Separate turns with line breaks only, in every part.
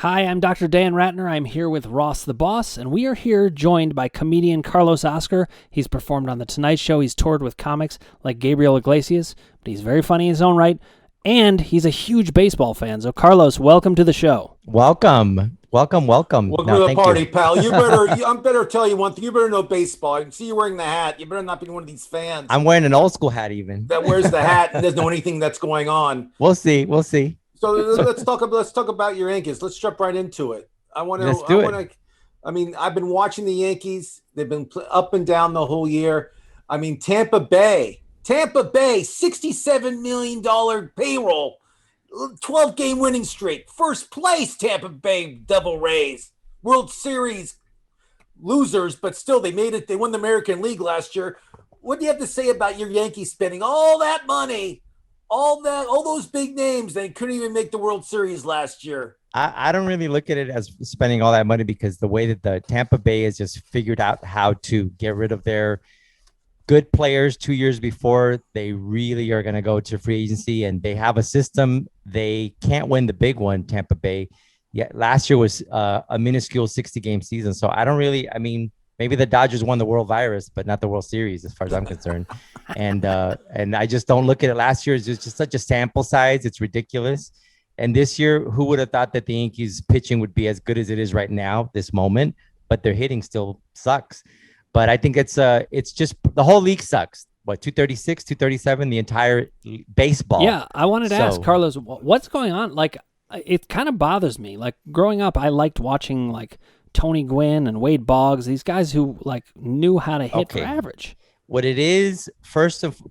Hi, I'm Dr. Dan Ratner. I'm here with Ross the Boss, and we are here joined by comedian Carlos Oscar. He's performed on The Tonight Show. He's toured with comics like Gabriel Iglesias, but he's very funny in his own right, and he's a huge baseball fan. So, Carlos, welcome to the show.
Welcome.
Welcome to the party, pal. I'm better tell you one thing. You better know baseball. I can see you wearing the hat. You better not be one of these fans.
I'm wearing an old school hat even.
That wears the hat and doesn't know anything that's going on.
We'll see.
So let's talk about your Yankees. Let's jump right into it.
Let's do it.
I've been watching the Yankees. They've been up and down the whole year. I mean, Tampa Bay, $67 million payroll, 12-game winning streak, first place. Tampa Bay Devil Rays, World Series losers, but still they made it. They won the American League last year. What do you have to say about your Yankees spending all that money, all those big names? They couldn't even make the World Series last year.
I don't really look at it as spending all that money because the way that the Tampa Bay has just figured out how to get rid of their good players 2 years before they really are going to go to free agency, and they have a system. They can't win the big one, Tampa Bay. Yeah, last year was a minuscule 60-game season. So maybe the Dodgers won the World Virus, but not the World Series, as far as I'm concerned. And I just don't look at it. Last year is just such a sample size. It's ridiculous. And this year, who would have thought that the Yankees pitching would be as good as it is right now, this moment, but their hitting still sucks. But I think it's just the whole league sucks. What, 236, 237, the entire baseball.
Yeah, I wanted to ask Carlos, what's going on? Like, it kind of bothers me. Like, growing up, I liked watching like Tony Gwynn and Wade Boggs, these guys who like knew how to hit for average.
What it is,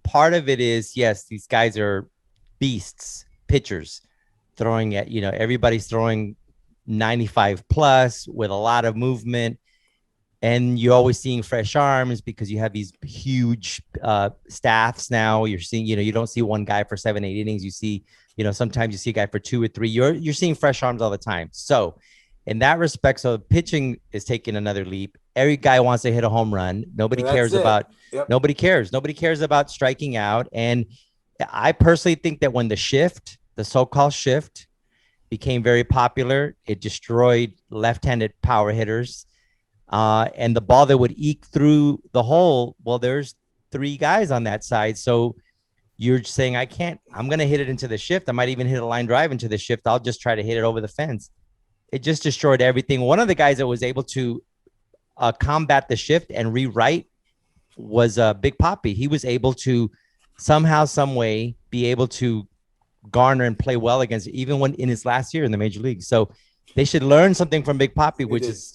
part of it is, yes, these guys are beasts, pitchers, throwing at, everybody's throwing 95 plus with a lot of movement. And you're always seeing fresh arms because you have these huge staffs now. You're seeing, you don't see one guy for 7-8 innings. You see, sometimes you see a guy for 2 or 3. You're seeing fresh arms all the time. So in that respect, so pitching is taking another leap. Every guy wants to hit a home run. Nobody cares about striking out. And I personally think that when the so-called shift became very popular, it destroyed left-handed power hitters. And the ball that would eke through the hole, well, there's 3 guys on that side. So you're saying, I'm going to hit it into the shift. I might even hit a line drive into the shift. I'll just try to hit it over the fence. It just destroyed everything. One of the guys that was able to combat the shift and rewrite was Big Papi. He was able to somehow, some way be able to garner and play well against it, even when in his last year in the major league. So they should learn something from Big Papi, which is,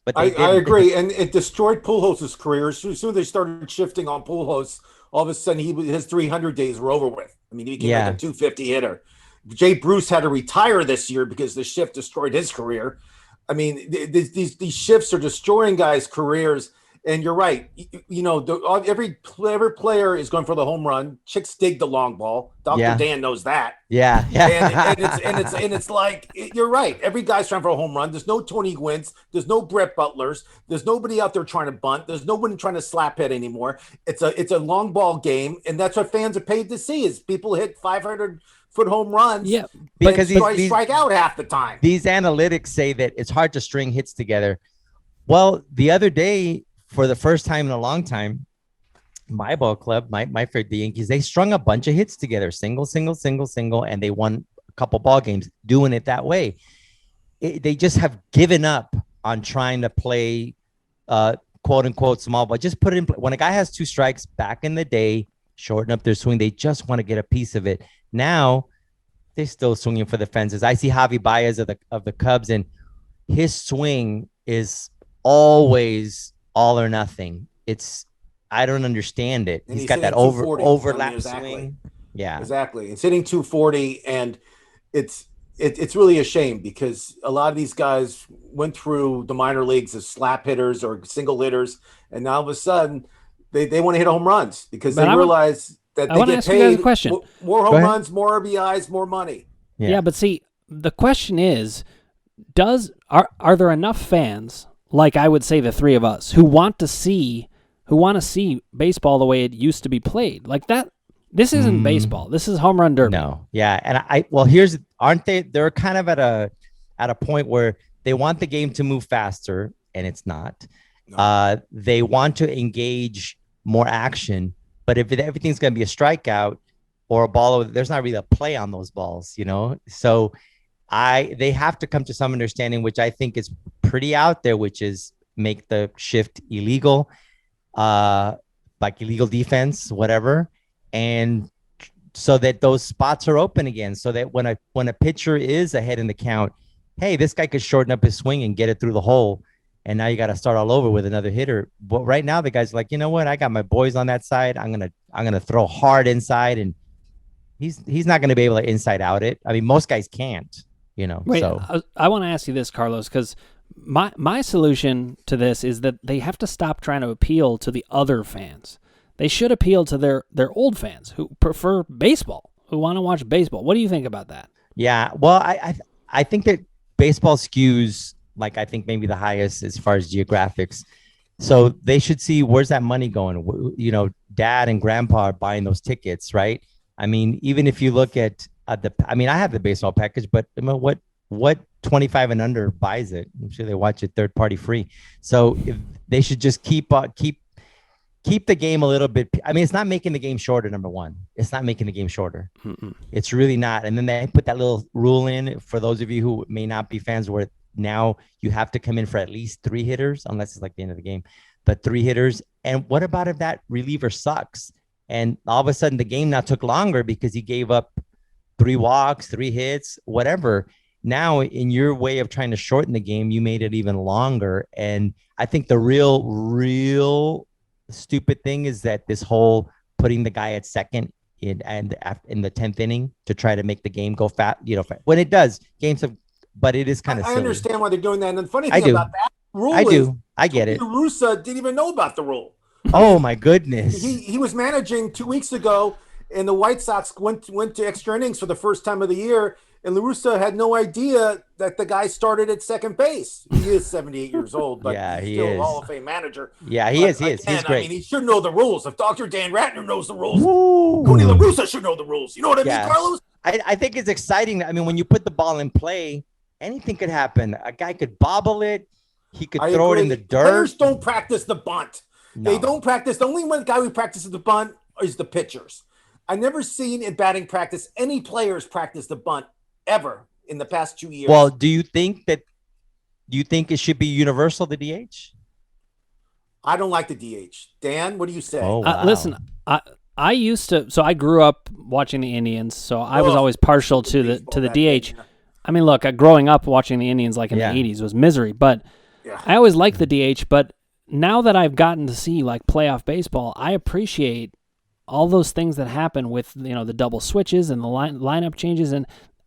but I
agree. And it destroyed Pujols' career. As soon as they started shifting on Pujols, all of a sudden his 300 days were over with. I mean, he became like a 250 hitter. Jay Bruce had to retire this year because the shift destroyed his career. I mean, these shifts are destroying guys' careers. And you're right. Every player is going for the home run. Chicks dig the long ball. Dr. Dan knows that.
Yeah.
And it's like, you're right. Every guy's trying for a home run. There's no Tony Gwynns. There's no Brett Butlers. There's nobody out there trying to bunt. There's nobody trying to slap hit anymore. It's a long ball game, and that's what fans are paid to see. Is people hit 500-foot home runs.
Yeah,
because they strike out half the time.
These analytics say that it's hard to string hits together. Well, the other day, for the first time in a long time, my ball club, my favorite, the Yankees, they strung a bunch of hits together, single, and they won a couple ball games doing it that way. They just have given up on trying to play, quote unquote, small ball. Just put it in play. When a guy has 2 strikes back in the day, shorten up their swing. They just want to get a piece of it. Now they're still swinging for the fences. I see Javi Baez of the Cubs, and his swing is always all or nothing. I don't understand it. He's got that overlap swing. Yeah,
exactly. It's hitting 240, and it's really a shame because a lot of these guys went through the minor leagues as slap hitters or single hitters, and now all of a sudden they want to hit home runs because they realize that they get paid more home runs, more RBIs, more money.
Yeah, but see, the question is, are there enough fans, like I would say the 3 of us, who want to see baseball the way it used to be played? Like that, this isn't baseball. This is home run derby.
No. Yeah. And aren't they, they're kind of at at a point where they want the game to move faster, and it's not.
No.
They want to engage more action, but if everything's going to be a strikeout or a ball, there's not really a play on those balls, So they have to come to some understanding, which I think is pretty out there, which is make the shift illegal, like illegal defense, whatever, and so that those spots are open again, so that when a pitcher is ahead in the count, hey, this guy could shorten up his swing and get it through the hole, and now you got to start all over with another hitter. But right now, the guy's like, you know what? I got my boys on that side. I'm gonna throw hard inside, and he's not gonna be able to inside out it. I mean, most guys can't.
Wait,
so
I want to ask you this, Carlos, because my solution to this is that they have to stop trying to appeal to the other fans. They should appeal to their old fans who prefer baseball, who want to watch baseball. What do you think about that?
Yeah, well, I think that baseball skews, like, I think maybe the highest as far as geographics. So they should see, where's that money going? Dad and grandpa are buying those tickets, right? I mean, even if you look at I have the baseball package, but what 25 and under buys it? I'm sure they watch it third party free. So if they should just keep the game a little bit. I mean, it's not making the game shorter. Number one, it's not making the game shorter.
Mm-mm.
It's really not. And then they put that little rule in for those of you who may not be fans, where now you have to come in for at least 3 hitters, unless it's like the end of the game, but 3 hitters. And what about if that reliever sucks? And all of a sudden the game now took longer because he gave up 3 walks, 3 hits, whatever. Now, in your way of trying to shorten the game, you made it even longer. And I think the real stupid thing is that this whole putting the guy at second in the 10th inning to try to make the game go fast, when it does, games have, but it is kind of silly.
I understand why they're doing that. And the funny thing about that rule
I get it.
Ruth didn't even know about the rule.
Oh my goodness.
He was managing 2 weeks ago, and the White Sox went to extra innings for the first time of the year, and La Russa had no idea that the guy started at second base. He is 78 years old, but
yeah,
he's
he
still
is
a Hall of Fame manager.
Yeah, he is. He's great.
I mean, he should know the rules. If Dr. Dan Ratner knows the rules,
Ooh.
Tony La Russa should know the rules. You know what I mean, Carlos?
I think it's exciting. I mean, when you put the ball in play, anything could happen. A guy could bobble it. He could throw it in the dirt.
Players don't practice the bunt.
No.
They don't practice. The only one guy who practices the bunt is the pitchers. I've never seen in batting practice any players practice the bunt ever in the past 2 years.
Well, do you think it should be universal, the DH?
I don't like the DH. Dan, what do you say?
Oh, wow.
Listen, I used to. So I grew up watching the Indians, so I was always partial to the DH. I mean, look, growing up watching the Indians like in the 80s was misery, but I always liked the DH. But now that I've gotten to see like playoff baseball, I appreciate all those things that happen with the double switches and the lineup changes, and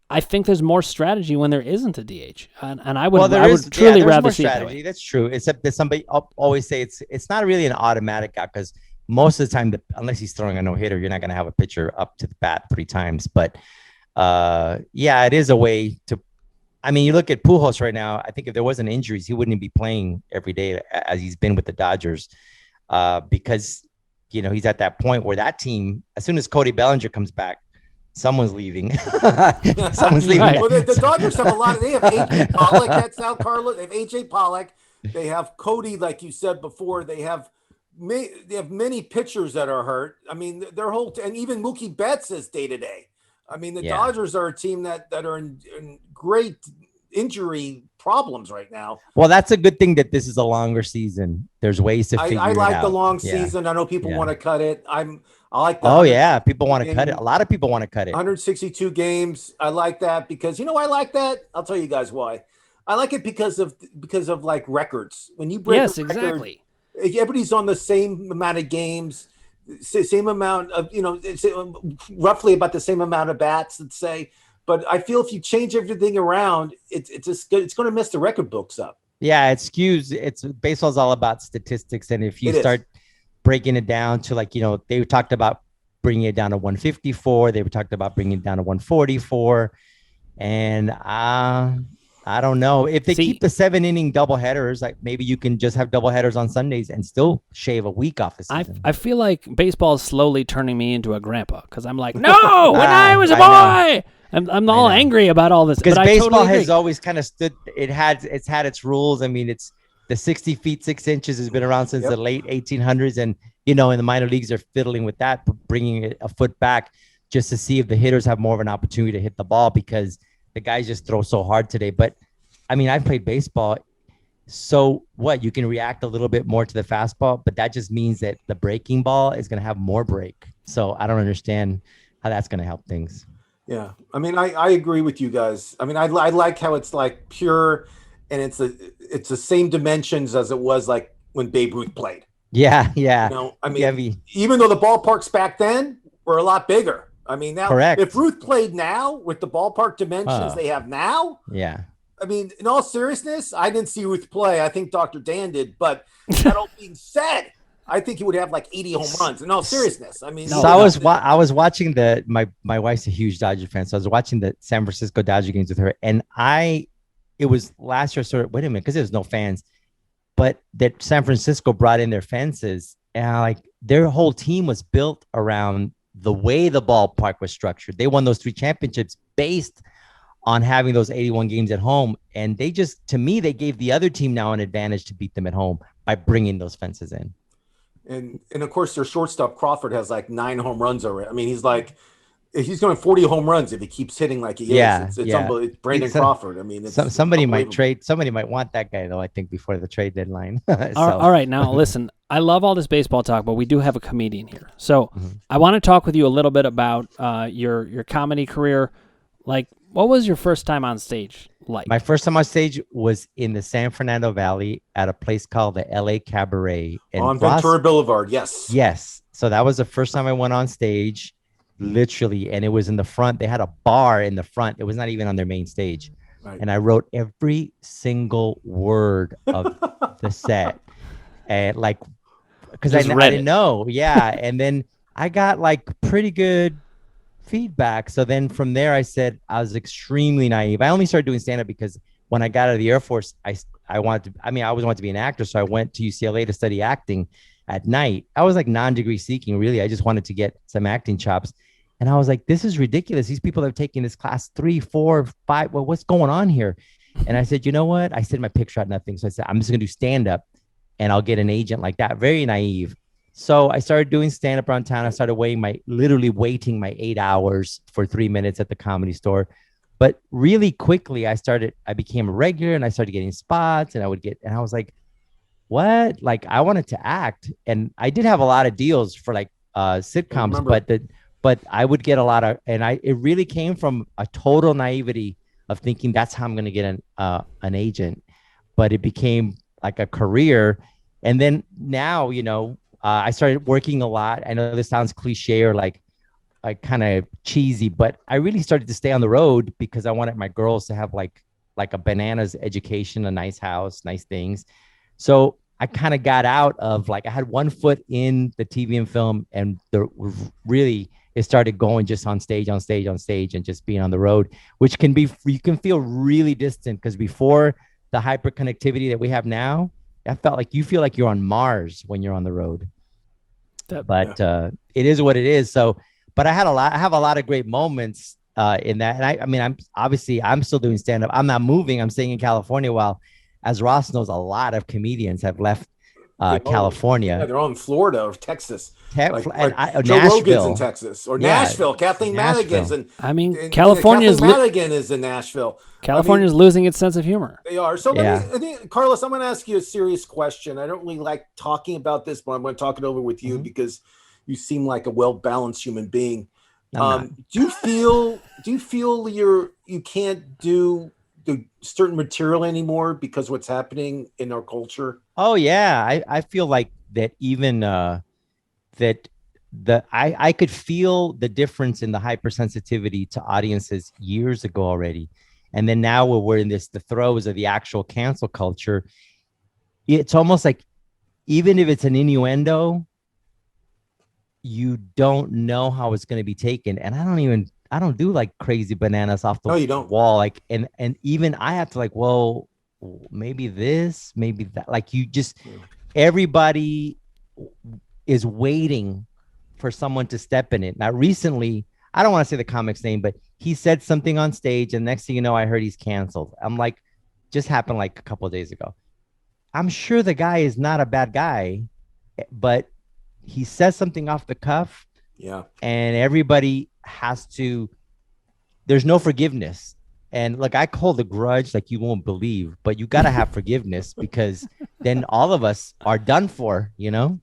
I think there's more strategy when there isn't a DH, and I would truly rather see
strategy.
It that way.
That's true. Except that somebody always say it's not really an automatic out, because most of the time, unless he's throwing a no-hitter, you're not going to have a pitcher up to the bat 3 times. But it is a way to. I mean, you look at Pujols right now. I think if there wasn't injuries, he wouldn't be playing every day as he's been with the Dodgers, because he's at that point where that team, as soon as Cody Bellinger comes back, someone's leaving. Someone's leaving.
Right. Well, the Dodgers have a lot of. They have AJ Pollock. That's now Carlos. They have AJ Pollock. They have Cody, like you said before. They have many pitchers that are hurt. I mean, their whole and even Mookie Betts is day to day. I mean, the Dodgers are a team that are in great injury problems right now.
Well, that's a good thing that this is a longer season. There's ways to figure it out.
I like the long season. I know people want to cut it. I like that.
Oh yeah, people want to cut it. A lot of people want to cut it.
162 games. I like that because I like that. I'll tell you guys why. I like it because of like records. When you break a record,
exactly.
Everybody's on the same amount of games, same amount of roughly about the same amount of bats. Let's say. But I feel if you change everything around, it's going to mess the record books up.
Yeah, it skews. Baseball's all about statistics, and if you start breaking it down to they talked about bringing it down to 154, they were talked about bringing it down to 144, and I don't know if they keep the 7-inning doubleheaders. Like maybe you can just have doubleheaders on Sundays and still shave a week off the season.
I feel like baseball is slowly turning me into a grandpa because I'm like, no, when I was a boy, I'm all angry about all this.
Because
but
baseball
I totally
has always kind of stood. It's had its rules. I mean, it's the 60 feet 6 inches has been around since the late 1800s, and in the minor leagues they're fiddling with that, bringing it a foot back just to see if the hitters have more of an opportunity to hit the ball, because the guys just throw so hard today. But I mean, I've played baseball. So what? You can react a little bit more to the fastball, but that just means that the breaking ball is going to have more break. So I don't understand how that's going to help things.
Yeah. I mean, I agree with you guys. I mean, I like how it's like pure, and it's the same dimensions as it was like when Babe Ruth played.
Yeah.
I mean, even though the ballparks back then were a lot bigger. I mean, now
correct.
If Ruth played now with the ballpark dimensions they have now,
yeah.
I mean, in all seriousness, I didn't see Ruth play. I think Dr. Dan did. But that all being said, I think he would have like 80 home runs. In all seriousness, I mean.
So I was watching my wife's a huge Dodger fan, so I was watching the San Francisco Dodger games with her, and it was last year. Sort of, wait a minute, because there was no fans, but that San Francisco brought in their fences, and their whole team was built around the way the ballpark was structured. They won those 3 championships based on having those 81 games at home. And they just, to me, they gave the other team now an advantage to beat them at home by bringing those fences in.
And of course, their shortstop Crawford has like 9 home runs already. I mean, he's going 40 home runs if he keeps hitting like he is. It's unbelievable. It's Brandon Crawford. I mean,
somebody might want that guy though, I think, before the trade deadline.
All right. Now listen, I love all this baseball talk, but we do have a comedian here. So I want to talk with you a little bit about your comedy career. Like, what was your first time on stage like?
My first time on stage was in the San Fernando Valley at a place called the LA Cabaret.
On Ventura Boulevard, yes.
Yes. So that was the first time I went on stage, literally. And it was in the front. They had a bar in the front. It was not even on their main stage. Right. And I wrote every single word of the set. And because I didn't know. Yeah. And then I got pretty good feedback. So then from there, I said I was extremely naive. I only started doing stand-up because when I got out of the Air Force, I always wanted to be an actor. So I went to UCLA to study acting at night. I was non-degree seeking, really. I just wanted to get some acting chops. And I was like, this is ridiculous. These people are taking this class 3, 4, 5. Well, what's going on here? And I said, you know what? I said my picture out nothing. So I said, I'm just going to do stand-up and I'll get an agent like that. Very naive. So I started doing stand-up around town. I started literally waiting my 8 hours for 3 minutes at the Comedy Store. But really quickly, I became a regular and I started getting spots and I was like, what? I wanted to act. And I did have a lot of deals for sitcoms, but I would get a lot of, it really came from a total naivety of thinking that's how I'm going to get an agent. But it became like a career. And then now, I started working a lot. I know this sounds cliche or like kind of cheesy, but I really started to stay on the road because I wanted my girls to have like a bananas education, a nice house, nice things. So I kind of got out of I had one foot in the TV and film, and it started going just on stage and just being on the road, which you can feel really distant because before the hyper connectivity that we have now, I felt like you feel like you're on Mars when you're on the road. But it is what it is. So, but I have a lot of great moments in that. And I'm still doing stand-up. I'm not moving. I'm staying in California while, as Ross knows, a lot of comedians have left California.
Yeah, they're all in Florida or Texas.
Joe
Rogan's in Texas or Nashville. Kathleen Madigan's in.
California's
Madigan is in Nashville.
California's losing its sense of humor.
They are. So, Carlos, I'm going to ask you a serious question. I don't really like talking about this, but I'm going to talk it over with you because you seem like a well-balanced human being. Do you feel you can't do the certain material anymore because what's happening in our culture?
Oh yeah, I feel like that even I could feel the difference in the hypersensitivity to audiences years ago already. And then now we're in the throes of the actual cancel culture. It's almost like even if it's an innuendo, you don't know how it's going to be taken. And I don't do crazy bananas off the wall. And even I have to well, maybe this, maybe that. Everybody is waiting for someone to step in it. Now, recently, I don't want to say the comic's name, but he said something on stage, and next thing you know, I heard he's canceled. I'm like, just happened like a couple of days ago. I'm sure the guy is not a bad guy, but he says something off the cuff.
Yeah.
And everybody has to, there's no forgiveness. And like, I hold a grudge like you won't believe, but you got to have forgiveness because then all of us are done for, you know?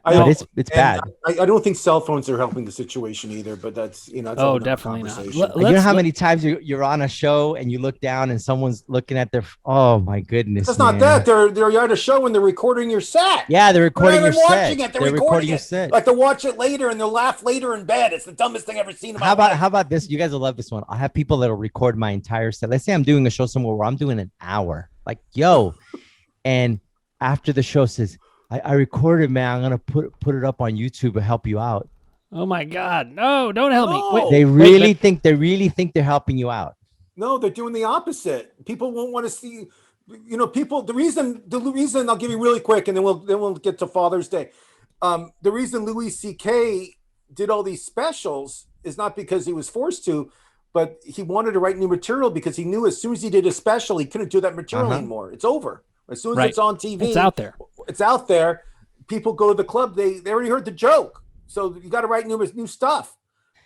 But it's bad.
I don't think cell phones are helping the situation either, but that's, you know, that's
Oh, definitely not.
You know how many times you're on a show and you look down and someone's looking at their, oh my goodness.
That's not that. They're at a show and they're recording your set.
Yeah, they're recording your set.
They're recording your set. Like they'll watch it later and they'll laugh later in bed. It's the dumbest thing I've ever seen in my life.
How about this? You guys will love this one. I have people that'll record my entire set. Let's say I'm doing a show somewhere where I'm doing an hour. Like, yo. And after the show says, I recorded, man. I'm gonna put it up on YouTube to help you out.
Oh my God! No, don't help me. Wait,
they really think they're helping you out.
No, they're doing the opposite. People won't want to see. You know, people. The reason I'll give you really quick, and then we'll get to Father's Day. The reason Louis C.K. did all these specials is not because he was forced to, but he wanted to write new material because he knew as soon as he did a special, he couldn't do that material anymore. It's over. As soon as it's on TV,
it's out there.
It's out there. People go to the club. They already heard the joke. So you got to write new stuff.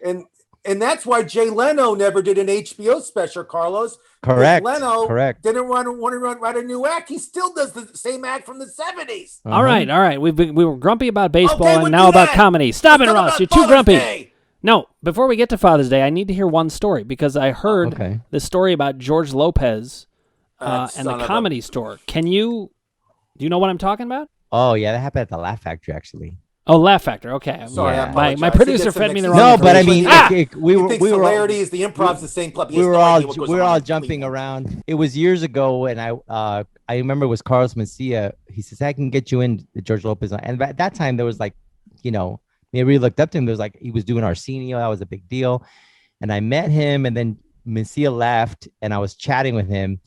And that's why Jay Leno never did an HBO special, Carlos.
Correct.
Leno didn't want to write a new act. He still does the same act from the 70s.
All right. We were grumpy about baseball and now about comedy. Stop it, Ross. You're too grumpy.
Day.
No, before we get to Father's Day, I need to hear one story because I heard the story about George Lopez and the Comedy Store. Do you know what I'm talking about?
Oh, yeah. That happened at the Laugh Factory, actually.
Oh, Laugh Factory. Okay.
Sorry,
my producer fed me the wrong.
No, but I mean, we were
hilarities. The improv's the same club.
We were all jumping around. It was years ago, and I remember it was Carlos Mencia. He says, "I can get you in the George Lopez." And at that time, there was like, you know, we really looked up to him. There was like he was doing Arsenio. That was a big deal. And I met him, and then Mencia left, and I was chatting with him.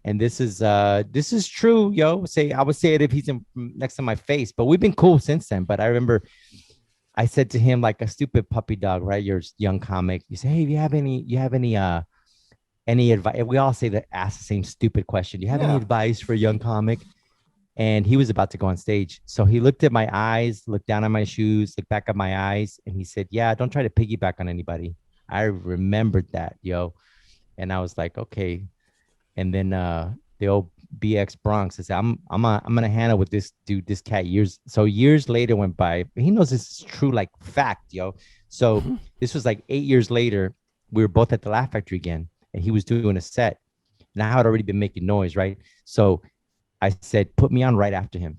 And this is true, yo. I would say it if he's next to my face, but we've been cool since then. But I remember I said to him like a stupid puppy dog, right? You're a young comic. You say, hey, you have any advice? We all ask the same stupid question. Do you have any advice for a young comic? And he was about to go on stage. So he looked at my eyes, looked down at my shoes, looked back at my eyes, and he said, yeah, don't try to piggyback on anybody. I remembered that, yo. And I was like, okay. And then the old BX Bronx, I said, I'm gonna handle with this dude, this cat. Years later went by. He knows this is true, like fact, yo. So this was like 8 years later. We were both at the Laugh Factory again, and he was doing a set. And I had already been making noise, right? So I said, put me on right after him.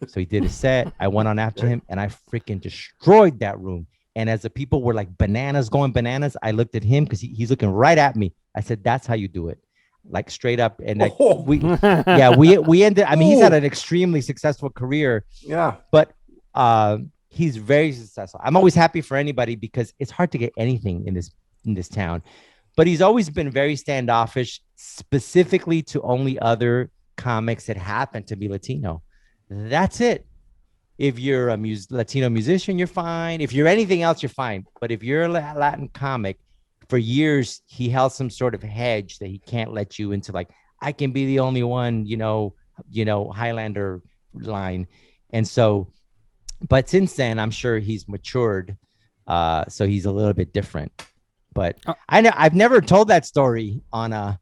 So he did a set. I went on after him, and I freaking destroyed that room. And as the people were like going bananas, I looked at him because he's looking right at me. I said, that's how you do it. Like straight up. And like we ended, I mean, he's had an extremely successful career.
Yeah.
But he's very successful. I'm always happy for anybody because it's hard to get anything in this town. But he's always been very standoffish, specifically to only other comics that happen to be Latino. That's it. If you're a Latino musician, you're fine. If you're anything else, you're fine. But if you're a Latin comic, for years, he held some sort of hedge that he can't let you into, like, I can be the only one, you know, Highlander line. And so, but since then, I'm sure he's matured. So he's a little bit different. But I've never told that story on a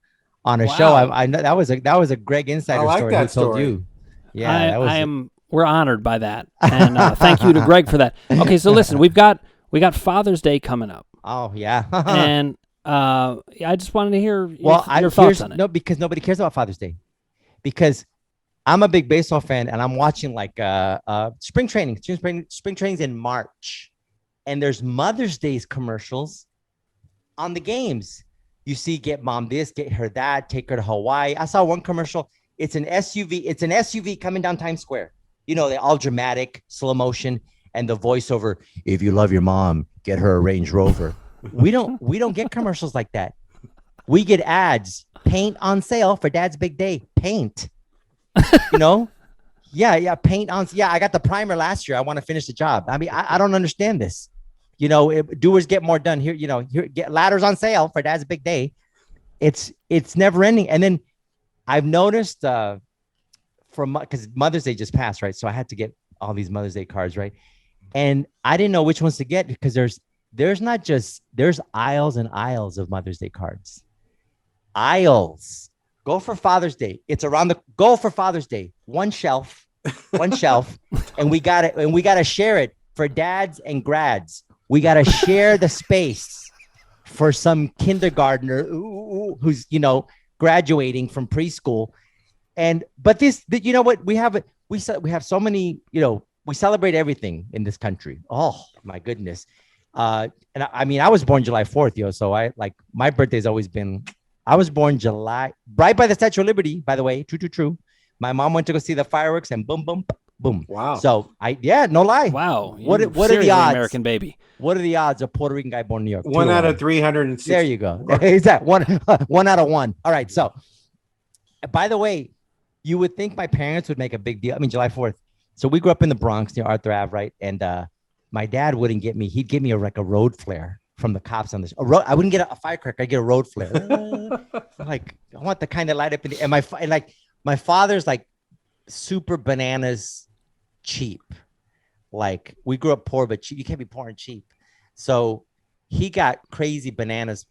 show. I know that was a Greg Insider story. Who told you? Yeah,
we're honored by that, and thank you to Greg for that. Okay, so listen, we got Father's Day coming up.
Oh yeah,
and I just wanted to hear your thoughts on it.
No, because nobody cares about Father's Day, because I'm a big baseball fan, and I'm watching like spring trainings in March, and there's Mother's Day's commercials on the games. You see, get mom this, get her that, take her to Hawaii. I saw one commercial. It's an SUV. It's an SUV coming down Times Square. You know, they're all dramatic, slow motion, and the voiceover. If you love your mom, get her a Range Rover. We don't get commercials like that. We get ads. Paint on sale for Dad's big day. Paint. You know? Yeah. Paint on. Yeah, I got the primer last year. I want to finish the job. I mean, I don't understand this. doers get more done here. Here, get ladders on sale for Dad's big day. It's never ending. And then I've noticed because Mother's Day just passed, right? So I had to get all these Mother's Day cards, right? And I didn't know which ones to get because there's aisles and aisles of Mother's Day cards. Aisles. Go for Father's Day. It's go for Father's Day. One shelf, and we got to share it for dads and grads. We got to share the space for some kindergartner who's, graduating from preschool. But you know what? We have so many, we celebrate everything in this country. Oh my goodness. And I was born July 4th, so my birthday's always been, I was born July, right by the Statue of Liberty, by the way. True. My mom went to go see the fireworks and boom, boom, boom.
Wow.
So no lie.
Wow.
What are the odds?
American baby.
What are the odds of Puerto Rican guy born in New York?
1 out of 360.
There you go. Is that one out of 1? All right. So, by the way, you would think my parents would make a big deal. I mean, July 4th. So we grew up in the Bronx near Arthur Ave, right? And my dad wouldn't get me. He'd give me a road flare from the cops on this. I wouldn't get a firecracker. I'd get a road flare. I want the kind of light up in the. And my father's like super bananas cheap. Like we grew up poor, but cheap. You can't be poor and cheap. So he got crazy bananas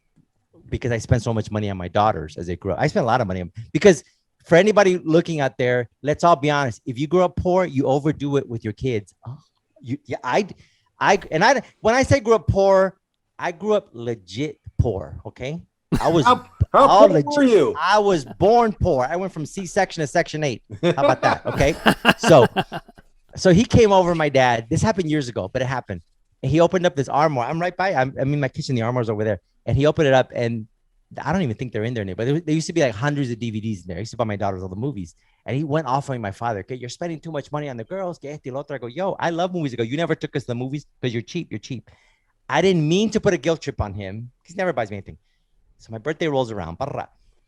because I spent so much money on my daughters as they grew up. I spent a lot of money on because for anybody looking out there, let's all be honest. If you grow up poor, you overdo it with your kids. When I say grew up poor, I grew up legit poor. Okay. I was
how poor were you?
I was born poor. I went from C-section to Section 8. How about that? Okay. So he came over, my dad. This happened years ago, but it happened. And he opened up this armoire. I'm right by. I'm in my kitchen. The armoire's over there. And he opened it up, and I don't even think they're in there anymore. But there used to be like hundreds of DVDs in there. I used to buy my daughters all the movies. And he went off on my father. Okay, you're spending too much money on the girls. I go, yo, I love movies. I go, you never took us to the movies because you're cheap. You're cheap. I didn't mean to put a guilt trip on him. He never buys me anything. So my birthday rolls around,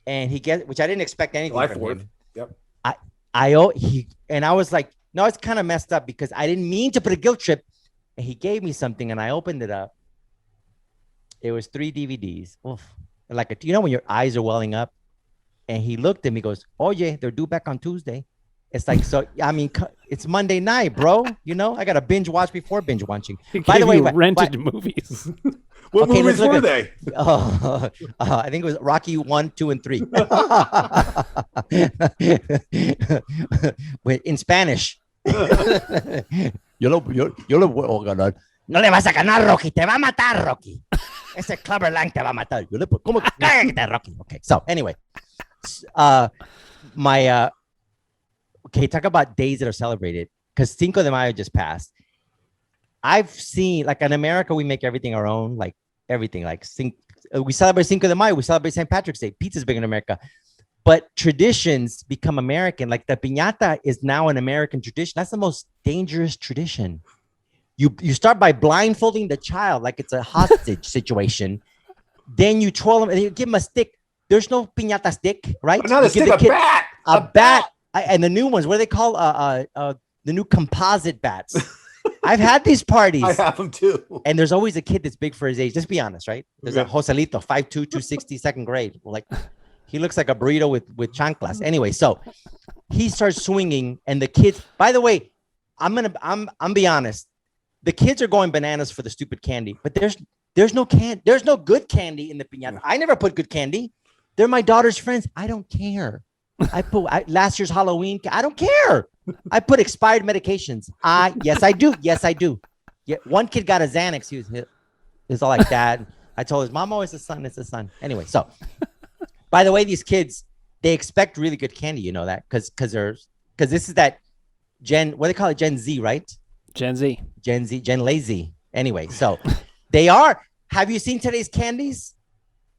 and he gets, which I didn't expect anything
July
from
4th.
him.
Yep.
I was like, no, it's kind of messed up because I didn't mean to put a guilt trip. And he gave me something, and I opened it up. It was 3 DVDs. Oof. Like, when your eyes are welling up, and he looked at me, goes, "Oh yeah, they're due back on Tuesday." It's like, so I mean, it's Monday night, bro. I got to binge watch before binge watching.
By the way, rented movies.
What movies were they?
I think it was Rocky 1, 2, and 3. In Spanish. No le vas a ganar, Rocky. Te va a matar, Rocky. Ese Clubber Lang te va a matar. ¿Cómo cállate, Rocky? Okay. So anyway, okay, talk about days that are celebrated because Cinco de Mayo just passed. I've seen, like in America, we make everything our own, like everything. Like we celebrate Cinco de Mayo, we celebrate St. Patrick's Day. Pizza's big in America, but traditions become American. Like the piñata is now an American tradition. That's the most dangerous tradition. You start by blindfolding the child like it's a hostage situation. Then you twirl them and you give them a stick. There's no piñata stick, right?
Not a stick, a bat.
A bat. And the new ones, what do they call the new composite bats? I've had these parties.
I have them too.
And there's always a kid that's big for his age. Just be honest, right? There's a Joselito, 5'2", 260, second grade. Like he looks like a burrito with chanclas. Anyway, so he starts swinging, and the kids. By the way, I'm be honest. The kids are going bananas for the stupid candy, but there's no good candy in the piñata. I never put good candy. They're my daughter's friends. I don't care. I put last year's Halloween. I don't care. I put expired medications. Yes, I do. Yeah, one kid got a Xanax. He was all like that. I told his mom, "Oh, it's a son. It's a son." Anyway, so by the way, these kids, they expect really good candy. You know that because this is that Gen. What do they call it? Gen Z, right?
Gen Z,
Gen lazy. Anyway, so they are. Have you seen today's candies?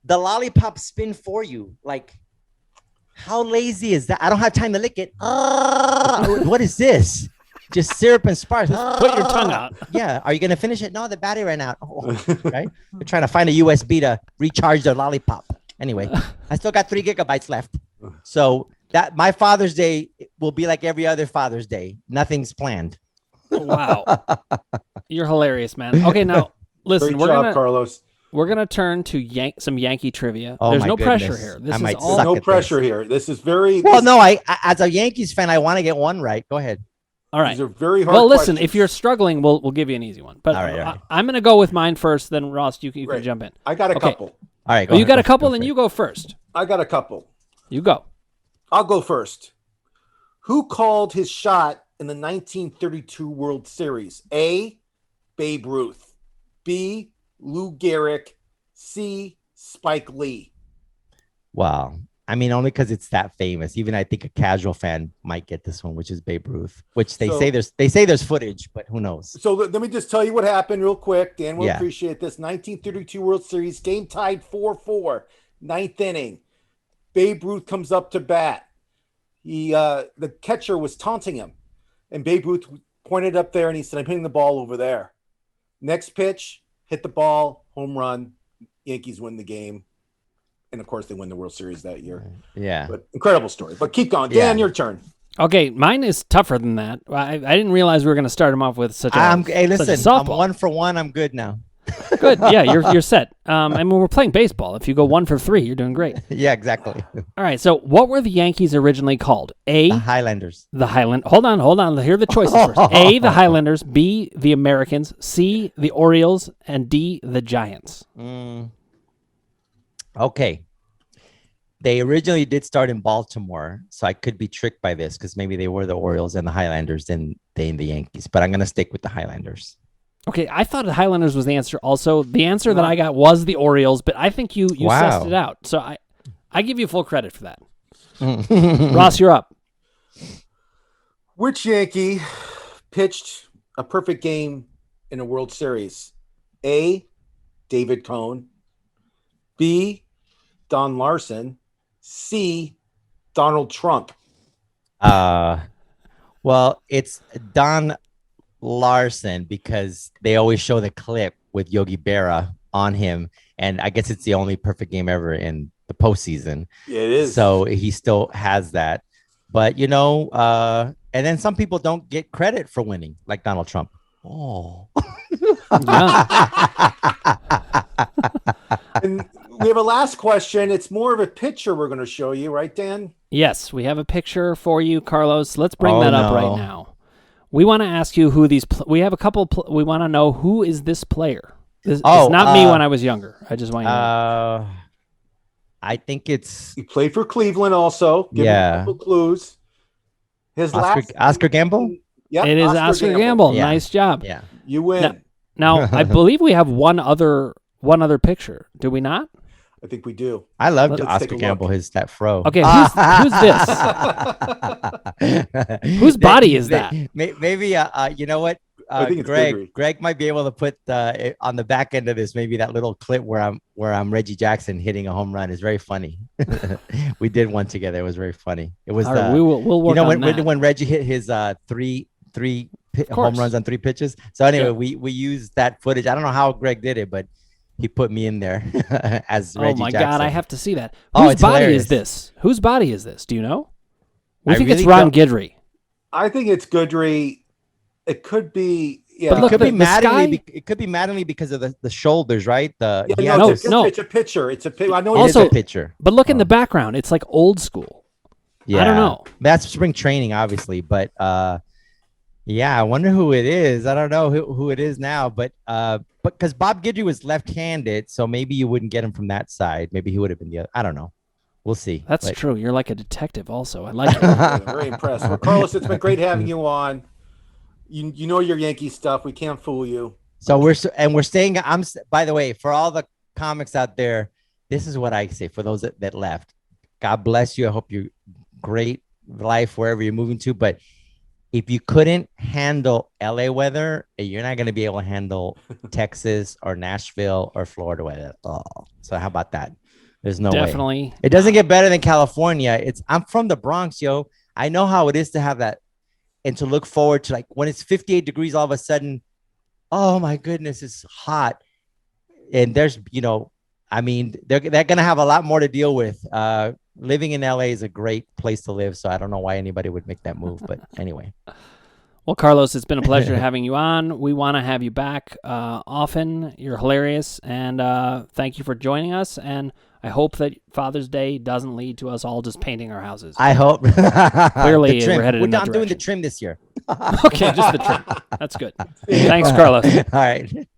The lollipops spin for you. Like, how lazy is that? I don't have time to lick it. What is this? Just syrup and sparks.
Put your tongue out.
Yeah. Are you going to finish it? No, the battery ran out. Right? They're trying to find a USB to recharge their lollipop. Anyway, I still got 3 gigabytes left. So that my Father's Day will be like every other Father's Day. Nothing's planned.
Wow. You're hilarious, man. Okay, now Listen,
Great job, Carlos.
we're gonna turn to some Yankee trivia.
Oh,
There's
my
no
goodness.
pressure here. This
I
is
might
all
suck
No
at
pressure
this.
here. This is very
Well, no, I as a Yankees fan, I want to get one right. Go ahead.
all right.
These are very hard.
Well, listen,
questions.
if you're struggling, we'll give you an easy one. But
All right.
I'm gonna go with mine first. Then Ross, you can
Great.
jump in.
I got a
Okay.
couple.
All right,
Oh, you got a couple,
go
then
for it.
you go first.
I got a couple.
You go.
I'll go first. Who called his shot in the 1932 World Series? A. Babe Ruth. B. Lou Gehrig. C. Spike Lee.
Wow. I mean, only because it's that famous. Even I think a casual fan might get this one, which is Babe Ruth. Which they say there's footage, but who knows?
So let me just tell you what happened real quick. Dan will
Yeah.
appreciate this. 1932 World Series game tied 4-4, ninth inning. Babe Ruth comes up to bat. The catcher was taunting him, and Babe Ruth pointed up there and he said, "I'm hitting the ball over there." Next pitch, hit the ball, home run. Yankees win the game, and of course they win the World Series that year.
Yeah.
But incredible story. But keep going, Dan.
Yeah.
Your turn.
Okay, mine is tougher than that. I didn't realize we were going to start him off with such a
Hey, listen,
such a
I'm
softball.
1 for 1. I'm good now.
Good. Yeah, you're set. I mean, we're playing baseball. If you go 1 for 3, you're doing great.
Yeah, exactly.
All right. So, what were the Yankees originally called? A.
The Highlanders.
The Highland. Hold on. Here are the choices first. A. The Highlanders. B. The Americans. C. The Orioles. And D. The Giants.
Okay. They originally did start in Baltimore, so I could be tricked by this because maybe they were the Orioles and the Highlanders than the Yankees. But I'm going to stick with the Highlanders.
Okay, I thought the Highlanders was the answer. Also, the answer that I got was the Orioles, but I think you sussed it out. So I give you full credit for that. Ross, you're up.
Which Yankee pitched a perfect game in a World Series? A. David Cone. B. Don Larson. C. Donald Trump.
Well, it's Don Larson because they always show the clip with Yogi Berra on him, and I guess it's the only perfect game ever in the postseason.
Yeah, it is.
So he still has that. But and then some people don't get credit for winning, like Donald Trump. Oh.
And we have a last question. It's more of a picture we're going to show you, right, Dan?
Yes, we have a picture for you, Carlos. Let's bring that up right now. We want to ask you who these. We have a couple. We want to know who is this player. It's not me when I was younger. I just want you to know.
I think it's
He played for Cleveland also. Give him a couple clues. His
Oscar Gamble.
Yeah,
It is Oscar Gamble.
Yeah.
Nice job.
Yeah.
You win.
Now I believe we have one other picture. Do we not?
I think we do.
I loved
Let's take
Oscar
a
Gamble.
look.
That fro.
Okay, who's this? Whose body is that?
Maybe you know what?
I think it's Guidry.
Greg might be able to put on the back end of this maybe that little clip where I'm Reggie Jackson hitting a home run is very funny. We did one together. It was very funny. It was
All right, we'll work on that.
when Reggie hit his three home runs on 3 pitches. So anyway, we used that footage. I don't know how Greg did it, but he put me in there as Reggie
Oh my
Jackson.
God, I have to see that.
Oh,
Whose
it's
body
hilarious.
is this? Whose body is this? Do you know? We
I
think it's
really
Ron
don't-
Guidry.
I think it's Guidry. It could be. Yeah.
But
It
look,
could be
the sky-
Mattingly. It could be Mattingly because of the shoulders, right?
Yeah,
He
no,
has
no.
it's a picture. It's a picture. I know
It is
Also-
a picture.
But look in the background. It's like old school.
Yeah.
I don't know.
That's spring training, obviously, but yeah, I wonder who it is. I don't know who it is now, but because Bob Guidry was left-handed, so maybe you wouldn't get him from that side. Maybe he would have been the other. I don't know. We'll see.
That's
But-
true. You're like a detective also. I like it.
Very impressed. Well, Carlos, it's been great having you on. You know your Yankee stuff. We can't fool you.
So we're staying. By the way, for all the comics out there, this is what I say for those that left. God bless you. I hope you great life wherever you're moving to. But if you couldn't handle LA weather, you're not going to be able to handle Texas or Nashville or Florida weather at all. So how about that? There's no way.
Definitely.
It doesn't get better than California. I'm from the Bronx, yo. I know how it is to have that and to look forward to, like, when it's 58 degrees, all of a sudden, oh my goodness, it's hot. And there's, I mean, they're going to have a lot more to deal with. Living in LA is a great place to live. So I don't know why anybody would make that move. But anyway.
Well, Carlos, it's been a pleasure having you on. We want to have you back often. You're hilarious, and thank you for joining us. And I hope that Father's Day doesn't lead to us all just painting our houses.
I hope.
Clearly,
The trim.
we're headed in that
I'm doing the
direction.
trim this year.
Okay, just the trim. That's good. Thanks, Carlos.
All right.